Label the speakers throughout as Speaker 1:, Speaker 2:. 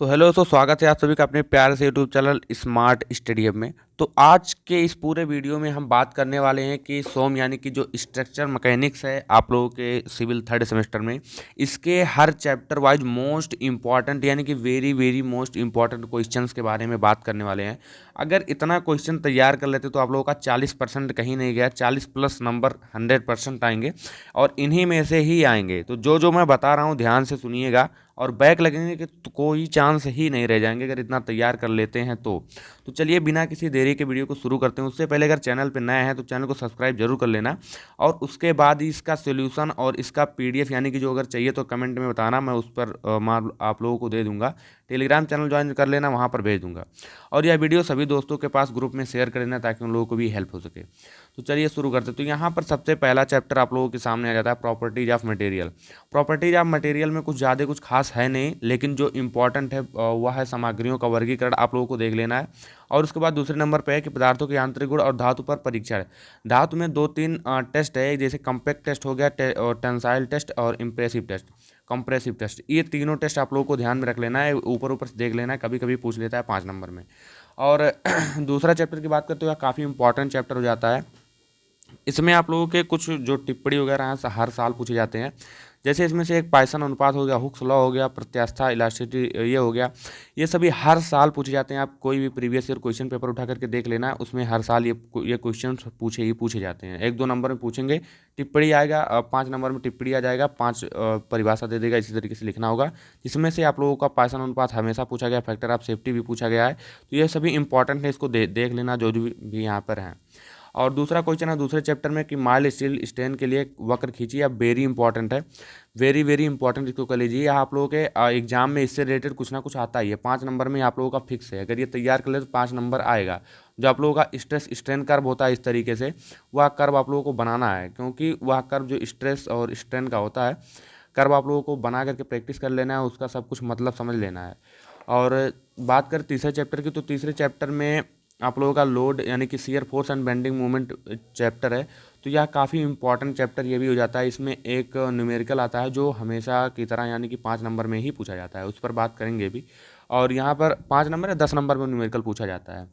Speaker 1: तो हेलो स्वागत है आप सभी का अपने प्यारे से YouTube channel smart study hub में। तो आज के इस पूरे वीडियो में हम बात करने वाले हैं कि सोम यानी कि जो स्ट्रक्चर मैकेनिक्स है आप लोगों के सिविल थर्ड सेमेस्टर में, इसके हर चैप्टर वाइज मोस्ट इंपॉर्टेंट यानी कि very very most important questions के बारे में बात करने वाले हैं। अगर इतना क्वेश्चन तैयार कर लेते तो आप लोगों का 40% कहीं नहीं गया, 40+ नंबर 100% आएंगे और इन्हीं में से ही आएंगे। तो जो जो मैं बता रहा हूँ ध्यान से सुनिएगा और बैक लगने के तो कोई चांस ही नहीं रह जाएंगे अगर इतना तैयार कर लेते हैं तो चलिए बिना किसी देरी के वीडियो को शुरू करते हैं। उससे पहले अगर चैनल पर नए हैं तो चैनल को सब्सक्राइब जरूर कर लेना और उसके बाद ही इसका सोल्यूशन और इसका पीडीएफ यानी कि जो अगर चाहिए तो कमेंट में बताना, मैं उस पर आप लोगों को दे दूंगा। टेलीग्राम चैनल ज्वाइन कर लेना, वहाँ पर भेज दूंगा और यह वीडियो सभी दोस्तों के पास ग्रुप में शेयर कर देना ताकि उन लोगों को भी हेल्प हो सके। तो चलिए शुरू करते हैं। तो यहाँ पर सबसे पहला चैप्टर आप लोगों के सामने आ जाता है properties of material. Properties of material में कुछ ज़्यादा कुछ खास है नहीं, लेकिन जो इंपॉर्टेंट है वह है सामग्रियों का वर्गीकरण, आप लोगों को देख लेना है। और उसके बाद दूसरे नंबर पे है कि पदार्थों के यांत्रिक गुण और धातु पर परीक्षण। धातु में 2-3 टेस्ट है, जैसे कंपैक्ट टेस्ट हो गया, टेंसाइल टेस्ट और इम्प्रेसिव टेस्ट, कंप्रेसिव टेस्ट। ये तीनों टेस्ट आप लोगों को ध्यान में रख लेना है, ऊपर ऊपर से देख लेना है, कभी कभी पूछ लेता है 5 नंबर में। और दूसरा चैप्टर की बात करते हुए काफ़ी इंपॉर्टेंट चैप्टर हो जाता है। इसमें आप लोगों के कुछ जो टिप्पणी वगैरह हैं हर साल पूछे जाते हैं। जैसे इसमें से एक पाइसन अनुपात हो गया, हुक्स लॉ हो गया, प्रत्यास्था इलास्टिसिटी ये हो गया, ये सभी हर साल पूछे जाते हैं। आप कोई भी प्रीवियस ईयर क्वेश्चन पेपर उठा करके देख लेना, उसमें हर साल ये क्वेश्चन पूछे जाते हैं। 1-2 नंबर में पूछेंगे, टिप्पणी आएगा, 5 नंबर में टिप्पणी आ जाएगा, 5 परिभाषा दे देगा, इसी तरीके से लिखना होगा। जिसमें से आप लोगों का पाइसन अनुपात हमेशा पूछा गया, फैक्टर ऑफ सेफ्टी भी पूछा गया है। तो ये सभी इंपॉर्टेंट है, इसको देख लेना जो भी यहाँ पर हैं। और दूसरा क्वेश्चन है दूसरे चैप्टर में कि माइल्ड स्टील स्टेन के लिए वक्र खींचिए, अब वेरी इंपॉर्टेंट है, वेरी वेरी इंपॉर्टेंट इसको कर लीजिए। आप लोगों के एग्जाम में इससे रिलेटेड कुछ ना कुछ आता ही है। 5 नंबर में आप लोगों का फिक्स है, अगर ये तैयार कर ले तो 5 नंबर आएगा। जो आप लोगों का स्ट्रेस स्ट्रेन कर्व होता है इस तरीके से, वह कर्व आप लोगों को बनाना है, क्योंकि वह कर्व जो स्ट्रेस और स्ट्रेन का होता है कर्व आप लोगों को बना करके प्रैक्टिस कर लेना है, उसका सब कुछ मतलब समझ लेना है। और बात करें तीसरे चैप्टर की, तो तीसरे चैप्टर में आप लोगों का लोड यानी कि shear force and bending moment chapter है। तो यह काफ़ी इंपॉर्टेंट चैप्टर ये भी हो जाता है। इसमें एक न्यूमेरिकल आता है जो हमेशा की तरह यानी कि 5 नंबर में ही पूछा जाता है, उस पर बात करेंगे भी। और यहाँ पर 5 नंबर या 10 नंबर में न्यूमेरिकल पूछा जाता है।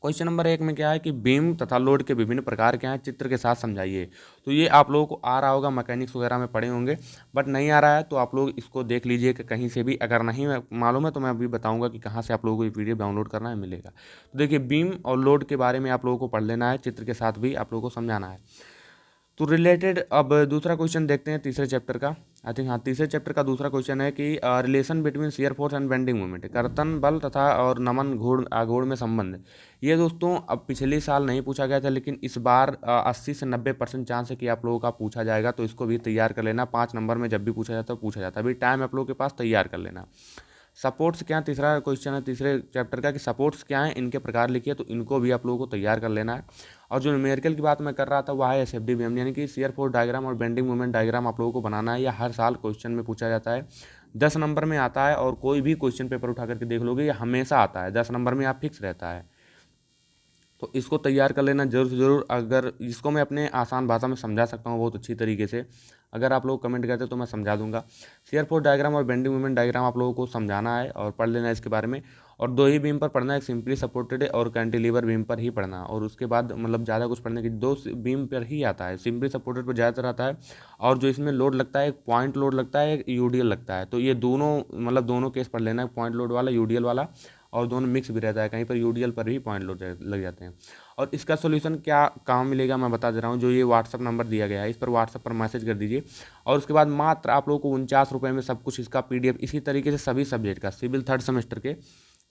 Speaker 1: क्वेश्चन नंबर 1 में क्या है कि बीम तथा लोड के विभिन्न प्रकार क्या हैं, चित्र के साथ समझाइए। तो ये आप लोगों को आ रहा होगा, मैकेनिक्स वगैरह में पढ़े होंगे, बट नहीं आ रहा है तो आप लोग इसको देख लीजिए कि कहीं से भी। अगर नहीं मालूम है तो मैं अभी बताऊंगा कि कहाँ से आप लोगों को ये पीडीएफ डाउनलोड करना है, मिलेगा। तो देखिए बीम और लोड के बारे में आप लोगों को पढ़ लेना है, चित्र के साथ भी आप लोगों को समझाना है। तो रिलेटेड अब दूसरा क्वेश्चन देखते हैं तीसरे चैप्टर का। आई थिंक हाँ, तीसरे चैप्टर का दूसरा क्वेश्चन है कि relation between shear force and bending moment, कर्तन बल तथा और नमन घूर्ण आघूर्ण में संबंध। ये दोस्तों अब पिछले साल नहीं पूछा गया था, लेकिन इस बार 80 से 90% चांस है कि आप लोगों का पूछा जाएगा। तो इसको भी तैयार कर लेना, 5 नंबर में जब भी पूछा जाता है पूछा जाता है, अभी टाइम आप लोगों के पास, तैयार कर लेना। सपोर्ट्स क्या हैं, तीसरा क्वेश्चन है तीसरे चैप्टर का कि सपोर्ट्स क्या हैं, इनके प्रकार लिखिए। तो इनको भी आप लोगों को तैयार कर लेना है। और जो न्यूमेरिकल की बात मैं कर रहा था वह है एसएफडी बीएम यानी कि शियर फोर्स डायग्राम और बेंडिंग मोमेंट डायग्राम आप लोगों को बनाना है। यह हर साल क्वेश्चन में पूछा जाता है, 10 नंबर में आता है। और कोई भी क्वेश्चन पेपर उठा करके देख लोगे, ये हमेशा आता है, 10 नंबर में आप फिक्स रहता है। तो इसको तैयार कर लेना जरूर से ज़रूर। अगर इसको मैं अपने आसान भाषा में समझा सकता हूँ बहुत अच्छी तरीके से, अगर आप लोग कमेंट करते तो मैं समझा दूंगा। शेयर फोर्स डायग्राम और बेंडिंग मोमेंट डायग्राम आप लोगों को समझाना है और पढ़ लेना है इसके बारे में। और 2 ही बीम पर पढ़ना है, एक सिंपली सपोर्टेड और कैंटिलीवर बीम पर ही पढ़ना। और उसके बाद मतलब ज़्यादा कुछ पढ़ने की 2 बीम पर ही आता है, सिंपली सपोर्टेड पर ज़्यादातर आता है। और जो इसमें लोड लगता है, एक पॉइंट लोड लगता है, एक यूडीएल लगता है। तो ये दोनों मतलब दोनों केस पढ़ लेना है, पॉइंट लोड वाला, यूडीएल वाला। और दोनों मिक्स भी रहता है, कहीं पर यूडीएल पर भी पॉइंट लोड लग जाते हैं। और इसका सोल्यूशन क्या कहाँ मिलेगा मैं बता दे रहा हूँ। जो ये व्हाट्सअप नंबर दिया गया है इस पर व्हाट्सअप पर मैसेज कर दीजिए। और उसके बाद मात्र आप लोगों को 49 रुपये में सब कुछ इसका पीडीएफ, इसी तरीके से सभी सब्जेक्ट का, सिविल थर्ड सेमेस्टर के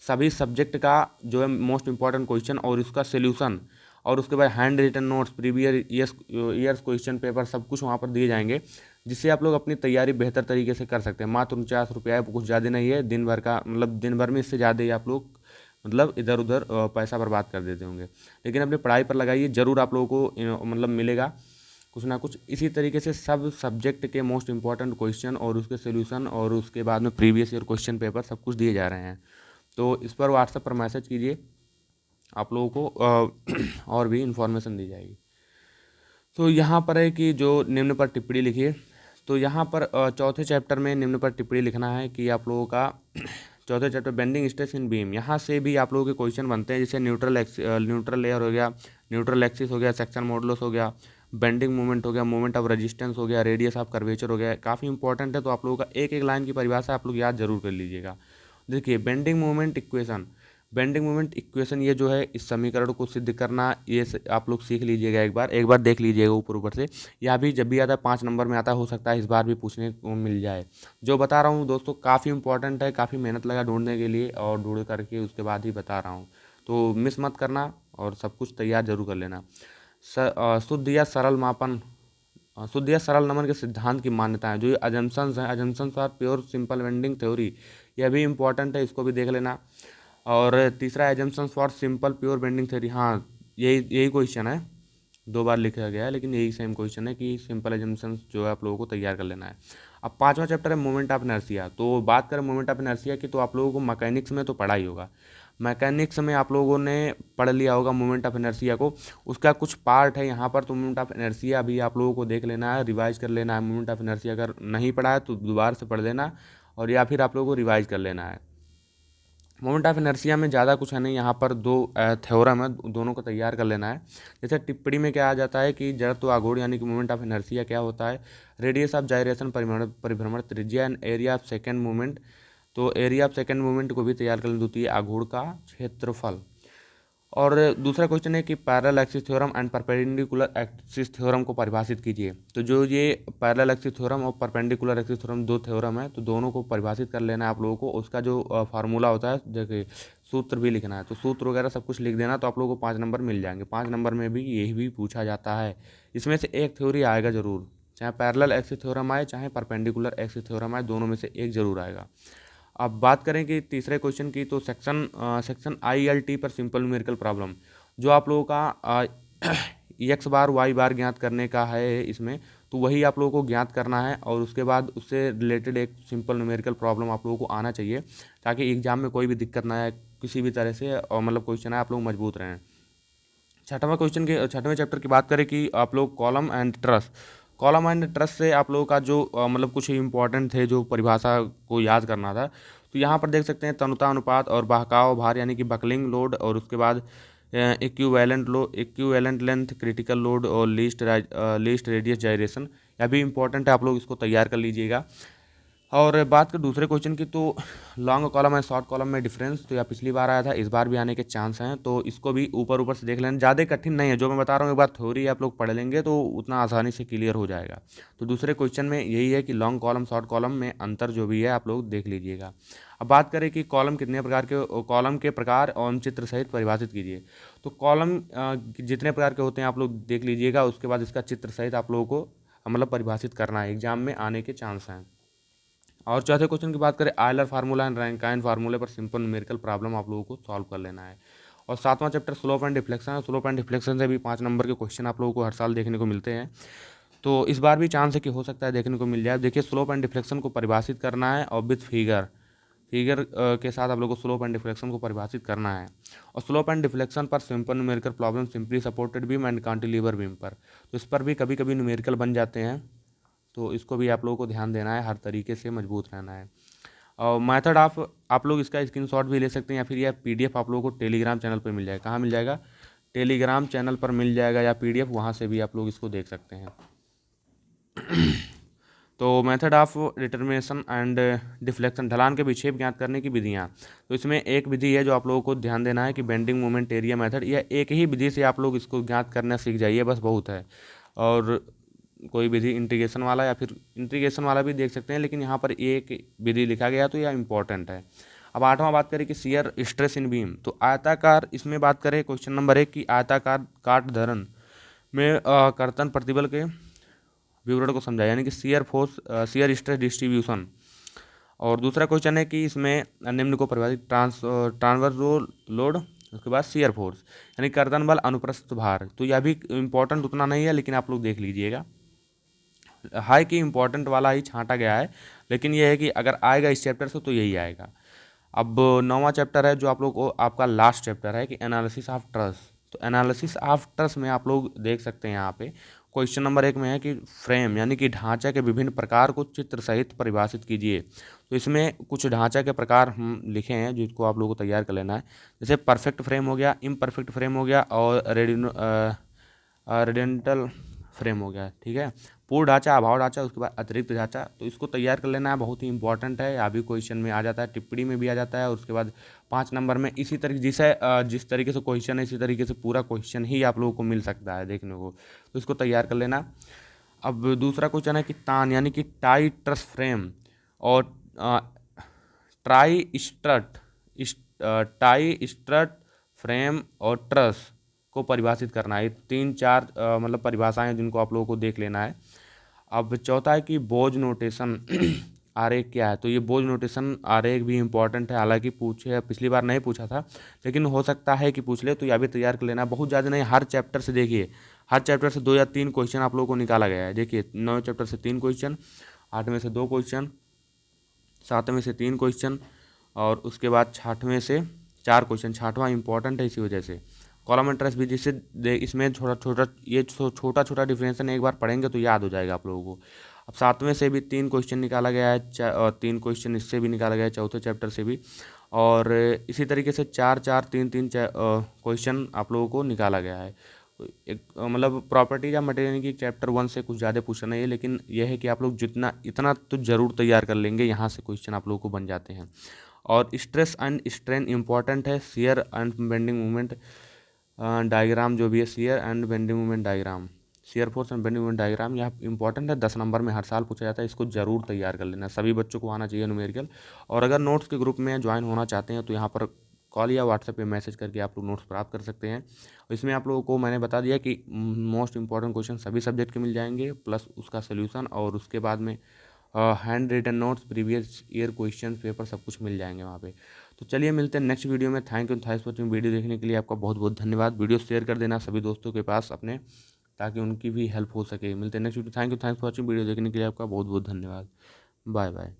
Speaker 1: सभी सब्जेक्ट का जो है मोस्ट इंपॉर्टेंट क्वेश्चन और इसका सोल्यूशन, और उसके बाद hand written notes, previous years question paper, सब कुछ वहाँ पर दिए जाएंगे, जिससे आप लोग अपनी तैयारी बेहतर तरीके से कर सकते हैं। मात्र 49 रुपया है, कुछ ज़्यादा नहीं है। दिन भर का मतलब दिन भर में इससे ज़्यादा ही आप लोग मतलब इधर उधर पैसा बर्बाद कर देते होंगे, लेकिन अपनी पढ़ाई पर लगाइए, ज़रूर आप लोगों को मतलब मिलेगा कुछ ना कुछ। इसी तरीके से सब सब्जेक्ट के मोस्ट इंपॉर्टेंट क्वेश्चन और उसके सोल्यूशन और उसके बाद में प्रीवियस ईयर क्वेश्चन पेपर सब कुछ दिए जा रहे हैं। तो इस पर व्हाट्सएप पर मैसेज कीजिए, आप लोगों को और भी इन्फॉर्मेशन दी जाएगी। तो यहाँ पर है कि जो निम्न पर टिप्पणी लिखिए। तो यहाँ पर चौथे चैप्टर में निम्न पर टिप्पणी लिखना है कि आप लोगों का चौथे chapter bending stress in beam, यहाँ से भी आप लोगों के क्वेश्चन बनते हैं, जैसे न्यूट्रल लेयर हो गया, न्यूट्रल एक्सिस हो गया, सेक्शन मॉडुलस हो गया, बेंडिंग मोमेंट हो गया, मोमेंट ऑफ रेजिस्टेंस हो गया, रेडियस ऑफ कर्वेचर हो गया। काफ़ी इंपॉर्टेंट है, तो आप लोगों का एक एक लाइन की परिभाषा आप लोग याद जरूर कर लीजिएगा। देखिए bending moment equation, bending moment equation ये जो है इस समीकरण को सिद्ध करना, ये आप लोग सीख लीजिएगा, एक बार देख लीजिएगा ऊपर ऊपर से। या भी जब भी आता है 5 नंबर में आता हो सकता है इस बार भी पूछने को मिल जाए। जो बता रहा हूँ दोस्तों काफ़ी इंपॉर्टेंट है, काफ़ी मेहनत लगा ढूंढने के लिए और ढूंढ करके उसके बाद ही बता रहा हूँ, तो मिस मत करना और सब कुछ तैयार जरूर कर लेना। शुद्ध या सरल मापन, शुद्ध या सरल नमन के सिद्धांत की मान्यताएं, जो ये अजम्पशंस हैं, assumptions for pure simple bending theory, यह भी इंपॉर्टेंट है, इसको भी देख लेना। और तीसरा assumptions for simple pure bending theory, हाँ यही यही क्वेश्चन है, 2 बार लिखा गया है लेकिन यही सेम क्वेश्चन है कि सिंपल एजम्पशंस जो है आप लोगों को तैयार कर लेना है। अब 5वां चैप्टर है मोमेंट ऑफ इनर्शिया। तो बात करें मोमेंट ऑफ इनर्शिया की, तो आप लोगों को मैकेनिक्स में तो पढ़ा ही होगा, मैकेनिक्स में आप लोगों ने पढ़ लिया होगा मोमेंट ऑफ इनर्शिया को, उसका कुछ पार्ट है यहाँ पर, तो मोमेंट ऑफ इनर्शिया भी आप लोगों को देख लेना है, रिवाइज कर लेना है। मोमेंट ऑफ इनर्शिया अगर नहीं पढ़ा है तो दोबारा से पढ़ लेना, और या फिर आप लोगों को रिवाइज कर लेना है। मोमेंट ऑफ इनर्शिया में ज़्यादा कुछ है नहीं, यहाँ पर 2 थ्योरम है, दोनों को तैयार कर लेना है। जैसे टिप्पणी में क्या आ जाता है कि जड़त्व आघूर्ण यानी कि मोमेंट ऑफ इनर्शिया क्या होता है, रेडियस ऑफ जायरेशन परिभ्रमण त्रिज्या and area of second movement. तो एरिया ऑफ सेकेंड मूवमेंट को भी तैयार कर लें, द्वितीय आघूर्ण का क्षेत्रफल। और दूसरा क्वेश्चन है कि parallel axis theorem and perpendicular axis theorem को परिभाषित कीजिए। तो जो ये पैरेलल एक्सिस थ्योरम और परपेंडिकुलर एक्सिस थ्योरम 2 थ्योरम है, तो दोनों को परिभाषित कर लेना है आप लोगों को। उसका जो फार्मूला होता है, देखिए सूत्र भी लिखना है, तो सूत्र वगैरह सब कुछ लिख देना, तो आप लोगों को 5 नंबर मिल जाएंगे। 5 नंबर में भी यही भी पूछा जाता है, इसमें से एक थ्योरी आएगा जरूर, चाहे पैरेलल एक्सिस थ्योरम आए चाहे परपेंडिकुलर एक्सिस थ्योरम आए, दोनों में से एक जरूर आएगा। अब बात करें कि तीसरे क्वेश्चन की, तो सेक्शन ILT पर सिंपल न्यूमेरिकल प्रॉब्लम, जो आप लोगों का एक्स बार वाई बार ज्ञात करने का है इसमें, तो वही आप लोगों को ज्ञात करना है, और उसके बाद उससे रिलेटेड एक सिंपल न्यूमेरिकल प्रॉब्लम आप लोगों को आना चाहिए, ताकि एग्जाम में कोई भी दिक्कत ना आए किसी भी तरह से, और मतलब क्वेश्चन है आप लोग मजबूत रहें। छठवें चैप्टर की बात करें कि आप लोग column and truss, column and truss से आप लोगों का जो मतलब कुछ इंपॉर्टेंट थे जो परिभाषा को याद करना था, तो यहाँ पर देख सकते हैं तनुता अनुपात और बहकाव भार यानी कि बकलिंग लोड, और उसके बाद इक्विवेलेंट लेंथ, क्रिटिकल लोड और लीस्ट रेडियस जायरेशन, यह भी इंपॉर्टेंट है, आप लोग इसको तैयार कर लीजिएगा। और बात कर दूसरे क्वेश्चन की, तो long column and short column में डिफरेंस, तो यह पिछली बार आया था, इस बार भी आने के चांस हैं, तो इसको भी ऊपर ऊपर से देख लेना, ज़्यादा कठिन नहीं है जो मैं बता रहा हूँ, एक बार थ्योरी आप लोग पढ़ लेंगे तो उतना आसानी से क्लियर हो जाएगा। तो दूसरे क्वेश्चन में यही है कि लॉन्ग कॉलम शॉर्ट कॉलम में अंतर जो भी है आप लोग देख लीजिएगा। अब बात करें कि कॉलम कितने प्रकार के, कॉलम के प्रकार और चित्र सहित परिभाषित कीजिए। तो कॉलम जितने प्रकार के होते हैं आप लोग देख लीजिएगा, उसके बाद इसका चित्र सहित आप लोगों को मतलब परिभाषित करना है, एग्जाम में आने के चांस हैं। और चौथे क्वेश्चन की बात करें, आयलर फार्मूला एंड रैंकाइन फार्मूले पर सिंपल न्यूमेरिकल प्रॉब्लम आप लोगों को सॉल्व कर लेना है। और 7वां चैप्टर स्लोप एंड डिफ्लेक्शन है, स्लोप एंड डिफ्लेक्शन से भी 5 नंबर के क्वेश्चन आप लोगों को हर साल देखने को मिलते हैं, तो इस बार भी चांस है कि हो सकता है देखने को मिल जाए। देखिए स्लोप एंड डिफ्लेक्शन को परिभाषित करना है, और विथ फिगर के साथ आप लोगों को स्लोप एंड डिफ्लेक्शन को परिभाषित करना है। और स्लोप एंड डिफ्लेक्शन पर simple numerical problem simply supported beam and cantilever beam पर, तो इस पर भी कभी कभी न्यूमेरिकल बन जाते हैं, तो इसको भी आप लोगों को ध्यान देना है, हर तरीके से मजबूत रहना है। और मेथड ऑफ, आप लोग इसका स्क्रीनशॉट भी ले सकते हैं, या फिर यह PDF आप लोगों को टेलीग्राम चैनल पर मिल जाएगा। कहाँ मिल जाएगा? टेलीग्राम चैनल पर मिल जाएगा, या PDF वहाँ से भी आप लोग इसको देख सकते हैं। तो method of determination and deflection, ढलान के विक्षेप ज्ञात करने की विधियाँ, तो इसमें एक विधि है जो आप लोगों को ध्यान देना है कि बेंडिंग मोमेंट एरिया मेथड, यह एक ही विधि से आप लोग इसको ज्ञात करना सीख जाइए, बस बहुत है। और कोई विधि इंटीग्रेशन वाला, या फिर इंटीग्रेशन वाला भी देख सकते हैं, लेकिन यहाँ पर एक विधि लिखा गया तो यह इंपॉर्टेंट है। अब 8वां बात करें कि शियर स्ट्रेस इन बीम, तो आयताकार, इसमें बात करें क्वेश्चन नंबर 1 की आयताकार काट धरन में कर्तन प्रतिबल के विवरण को समझा, यानी कि shear force, shear stress distribution. और दूसरा क्वेश्चन है कि इसमें निम्न को परिभाषित, ट्रांसवर्स लोड, उसके बाद शियर फोर्स यानी कर्तन बल अनुप्रस्थ भार, तो यह भी इंपॉर्टेंट उतना नहीं है, लेकिन आप लोग देख लीजिएगा, हाई की इंपॉर्टेंट वाला ही छांटा गया है, लेकिन यह है कि अगर आएगा इस चैप्टर से तो यही आएगा। अब 9वां चैप्टर है जो आप लोग को, आपका लास्ट चैप्टर है कि एनालिसिस ऑफ ट्रस, तो एनालिसिस ऑफ ट्रस में आप लोग देख सकते हैं यहाँ पे क्वेश्चन नंबर 1 में है कि फ्रेम यानी कि ढांचा के विभिन्न प्रकार को चित्र सहित परिभाषित कीजिए। तो इसमें कुछ ढांचा के प्रकार हम लिखे हैं जिसको आप लोगों को तैयार कर लेना है। जैसे परफेक्ट फ्रेम हो गया, इम्परफेक्ट फ्रेम हो गया और रेडियंटल फ्रेम हो गया। ठीक है, पूर्ण ढांचा, अभाव ढांचा, उसके बाद अतिरिक्त ढांचा। तो इसको तैयार कर लेना है, बहुत ही इंपॉर्टेंट है। अभी क्वेश्चन में आ जाता है, टिप्पणी में भी आ जाता है और उसके बाद 5 नंबर में इसी तरीके जिस तरीके से क्वेश्चन है इसी तरीके से पूरा क्वेश्चन ही आप लोगों को मिल सकता है देखने को। तो इसको तैयार कर लेना। अब दूसरा क्वेश्चन है कि तान यानी कि टाई ट्रस फ्रेम और try strut tie strut frame और ट्रस को परिभाषित करना है। ये 3-4 मतलब परिभाषाएं हैं जिनको आप लोगों को देख लेना है। अब चौथा है कि बोझ नोटेशन आरेख क्या है। तो ये बोझ नोटेशन आरेख भी इंपॉर्टेंट है, हालांकि पूछे पिछली बार नहीं पूछा था लेकिन हो सकता है कि पूछ ले, तो यह भी तैयार कर लेना। बहुत ज़्यादा नहीं, हर चैप्टर से देखिए, हर चैप्टर से 2 या 3 क्वेश्चन आप लोगों को निकाला गया है। देखिए 9वें चैप्टर से 3 क्वेश्चन, 8वें से 2 क्वेश्चन, 7वें से 3 क्वेश्चन और उसके बाद 6वें से 4 क्वेश्चन। 6वां इंपॉर्टेंट है इसी वजह से। कॉलम इंटरेस्ट भी जिससे इसमें छोटा छोटा डिफरेंशन एक बार पढ़ेंगे तो याद हो जाएगा आप लोगों को। अब 7वें से भी 3 क्वेश्चन निकाला गया है और 3 क्वेश्चन इससे भी निकाला गया है, चौथे चैप्टर से भी। और इसी तरीके से 4-4-3-3 क्वेश्चन आप लोगों को निकाला गया है। एक मतलब प्रॉपर्टीज या मटेरियल की चैप्टर 1 से कुछ ज़्यादा पूछना नहीं है, लेकिन यह है कि आप लोग जितना इतना तो ज़रूर तैयार कर लेंगे, यहाँ से क्वेश्चन आप लोगों को बन जाते हैं। और स्ट्रेस एंड स्ट्रेन इंपॉर्टेंट है। Shear and bending movement diagram जो भी है, shear and bending movement diagram, shear force and bending movement diagram, यह इंपॉर्टेंट है। 10 नंबर में हर साल पूछा जाता है, इसको जरूर तैयार कर लेना। सभी बच्चों को आना चाहिए न्यूमेरिकल। और अगर नोट्स के ग्रुप में ज्वाइन होना चाहते हैं तो यहाँ पर कॉल या व्हाट्सएप पे मैसेज करके आप लोग नोट्स प्राप्त कर सकते हैं। इसमें आप लोगों को मैंने बता दिया कि मोस्ट इंपॉर्टेंट क्वेश्चन सभी सब्जेक्ट के मिल जाएंगे, प्लस उसका सोल्यूशन और उसके बाद में hand written notes, previous year question paper सब कुछ मिल जाएंगे वहाँ पे। तो चलिए मिलते हैं नेक्स्ट वीडियो में। Thanks for watching. वीडियो देखने के लिए आपका बहुत बहुत धन्यवाद। वीडियो शेयर कर देना सभी दोस्तों के पास अपने, ताकि उनकी भी हेल्प हो सके। मिलते हैं next video. Thanks for watching. Video देखने के लिए आपका बहुत बहुत धन्यवाद। Bye bye.